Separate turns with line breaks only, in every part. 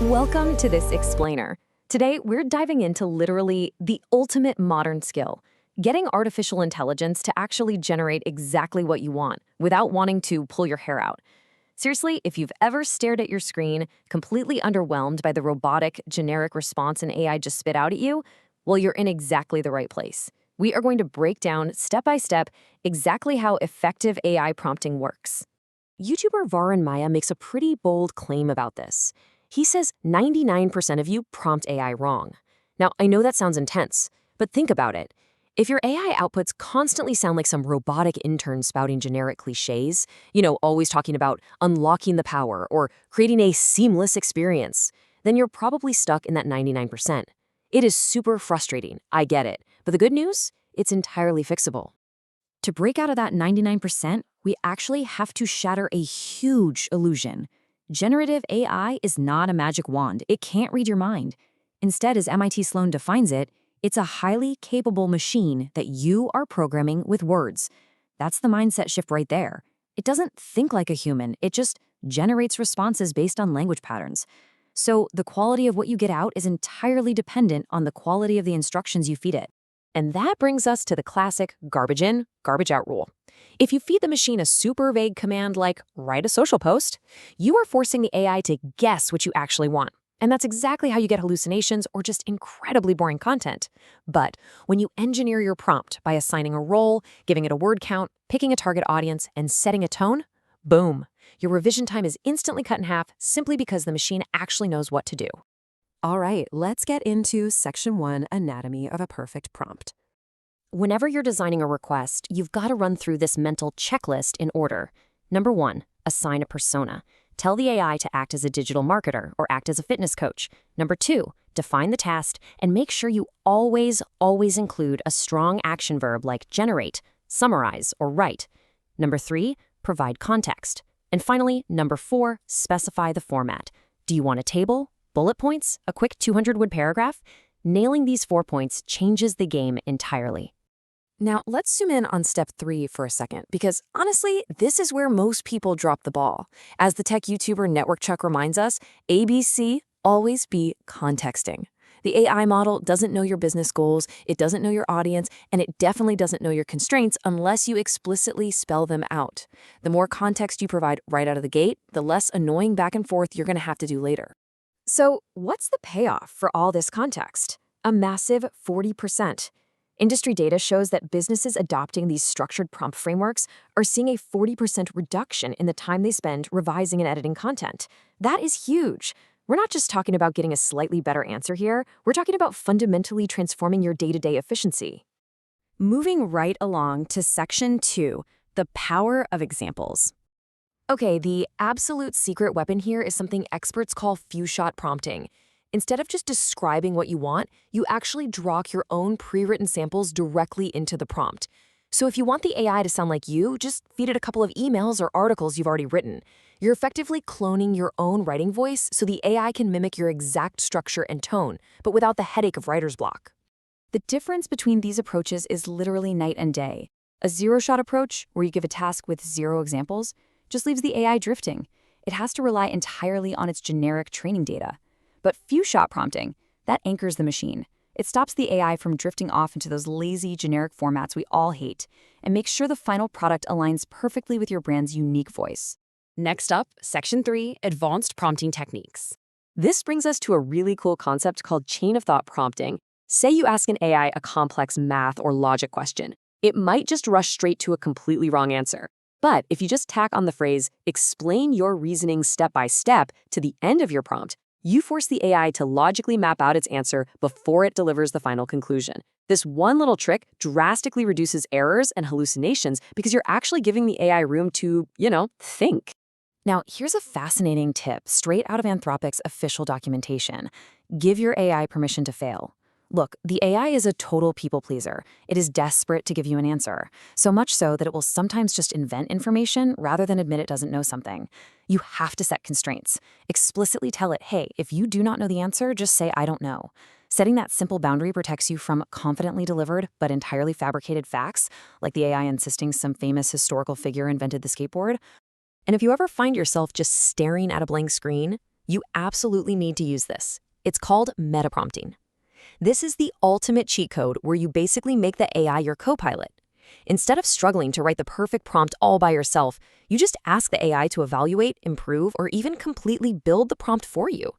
Welcome to this explainer. Today, we're diving into literally the ultimate modern skill, getting artificial intelligence to actually generate exactly what you want without wanting to pull your hair out. Seriously, if you've ever stared at your screen, completely underwhelmed by the robotic, generic response an AI just spit out at you, well, you're in exactly the right place. We are going to break down, step by step, exactly how effective AI prompting works. YouTuber Varun Maya makes a pretty bold claim about this. He says 99% of you prompt AI wrong. Now, I know that sounds intense, but think about it. If your AI outputs constantly sound like some robotic intern spouting generic cliches, always talking about unlocking the power or creating a seamless experience, then you're probably stuck in that 99%. It is super frustrating, I get it, but the good news? It's entirely fixable. To break out of that 99%, we actually have to shatter a huge illusion. Generative AI is not a magic wand. It can't read your mind. Instead, as MIT Sloan defines it, it's a highly capable machine that you are programming with words. That's the mindset shift right there. It doesn't think like a human. It just generates responses based on language patterns. So the quality of what you get out is entirely dependent on the quality of the instructions you feed it. And that brings us to the classic garbage in, garbage out rule. If you feed the machine a super vague command like write a social post, you are forcing the AI to guess what you actually want. And that's exactly how you get hallucinations or just incredibly boring content. But when you engineer your prompt by assigning a role, giving it a word count, picking a target audience, and setting a tone, boom, your revision time is instantly cut in half simply because the machine actually knows what to do.
All right, let's get into Section 1, Anatomy of a Perfect Prompt.
Whenever you're designing a request, you've got to run through this mental checklist in order. Number 1, assign a persona. Tell the AI to act as a digital marketer or act as a fitness coach. Number 2, define the task and make sure you always include a strong action verb like generate, summarize, or write. Number 3, provide context. And finally, number 4, specify the format. Do you want a table, bullet points, a quick 200-word paragraph? Nailing these 4 points changes the game entirely.
Now, let's zoom in on step 3 for a second, because honestly, this is where most people drop the ball. As the tech YouTuber Network Chuck reminds us, ABC, always be contexting. The AI model doesn't know your business goals, it doesn't know your audience, and it definitely doesn't know your constraints unless you explicitly spell them out. The more context you provide right out of the gate, the less annoying back and forth you're going to have to do later. So, what's the payoff for all this context? A massive 40%. Industry data shows that businesses adopting these structured prompt frameworks are seeing a 40% reduction in the time they spend revising and editing content. That is huge. We're not just talking about getting a slightly better answer here, we're talking about fundamentally transforming your day-to-day efficiency. Moving right along to Section 2, the power of examples. Okay, the absolute secret weapon here is something experts call few-shot prompting. Instead of just describing what you want, you actually drop your own pre-written samples directly into the prompt. So if you want the AI to sound like you, just feed it a couple of emails or articles you've already written. You're effectively cloning your own writing voice so the AI can mimic your exact structure and tone, but without the headache of writer's block. The difference between these approaches is literally night and day. A zero-shot approach, where you give a task with 0 examples, just leaves the AI drifting. It has to rely entirely on its generic training data. But few-shot prompting, that anchors the machine. It stops the AI from drifting off into those lazy, generic formats we all hate, and makes sure the final product aligns perfectly with your brand's unique voice. Next up, Section 3, Advanced Prompting Techniques. This brings us to a really cool concept called chain of thought prompting. Say you ask an AI a complex math or logic question. It might just rush straight to a completely wrong answer. But if you just tack on the phrase, explain your reasoning step by step to the end of your prompt, you force the AI to logically map out its answer before it delivers the final conclusion. This one little trick drastically reduces errors and hallucinations because you're actually giving the AI room to, think. Now, here's a fascinating tip straight out of Anthropic's official documentation. Give your AI permission to fail. Look, the AI is a total people pleaser. It is desperate to give you an answer, so much so that it will sometimes just invent information rather than admit it doesn't know something. You have to set constraints. Explicitly tell it, hey, if you do not know the answer, just say, I don't know. Setting that simple boundary protects you from confidently delivered but entirely fabricated facts, like the AI insisting some famous historical figure invented the skateboard. And if you ever find yourself just staring at a blank screen,
You absolutely need to use this. It's called metaprompting. This is the ultimate cheat code where you basically make the AI your co-pilot. Instead of struggling to write the perfect prompt all by yourself, you just ask the AI to evaluate, improve, or even completely build the prompt for you.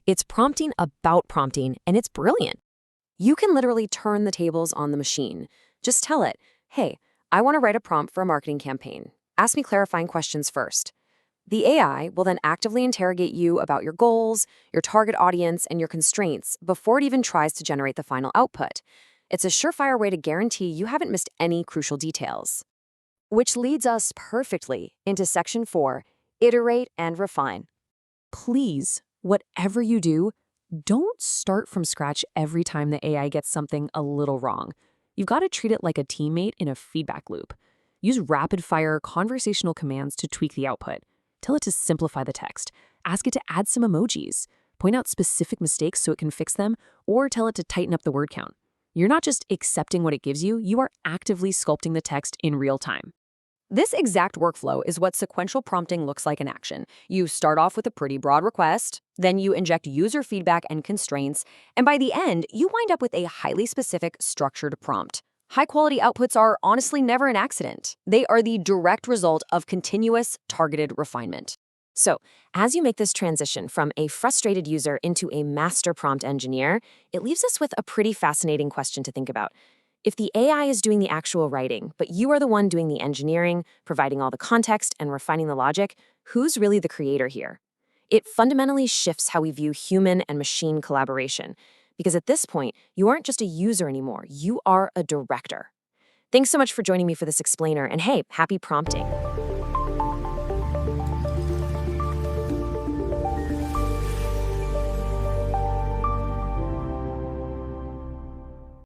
It's prompting about prompting, and it's brilliant. You can literally turn the tables on the machine. Just tell it, hey, I want to write a prompt for a marketing campaign. Ask me clarifying questions first. The AI will then actively interrogate you about your goals, your target audience, and your constraints before it even tries to generate the final output. It's a surefire way to guarantee you haven't missed any crucial details. Which leads us perfectly into Section 4, Iterate and Refine. Please, whatever you do, don't start from scratch every time the AI gets something a little wrong. You've got to treat it like a teammate in a feedback loop. Use rapid-fire conversational commands to tweak the output. Tell it to simplify the text. Ask it to add some emojis. Point out specific mistakes so it can fix them, or tell it to tighten up the word count. You're not just accepting what it gives you, you are actively sculpting the text in real time. This exact workflow is what sequential prompting looks like in action. You start off with a pretty broad request, then you inject user feedback and constraints, and by the end, you wind up with a highly specific, structured prompt. High-quality outputs are honestly never an accident. They are the direct result of continuous, targeted refinement. So, as you make this transition from a frustrated user into a master prompt engineer, it leaves us with a pretty fascinating question to think about. If the AI is doing the actual writing, but you are the one doing the engineering, providing all the context, and refining the logic, who's really the creator here? It fundamentally shifts how we view human and machine collaboration. Because at this point, you aren't just a user anymore, you are a director. Thanks so much for joining me for this explainer, and hey, happy prompting.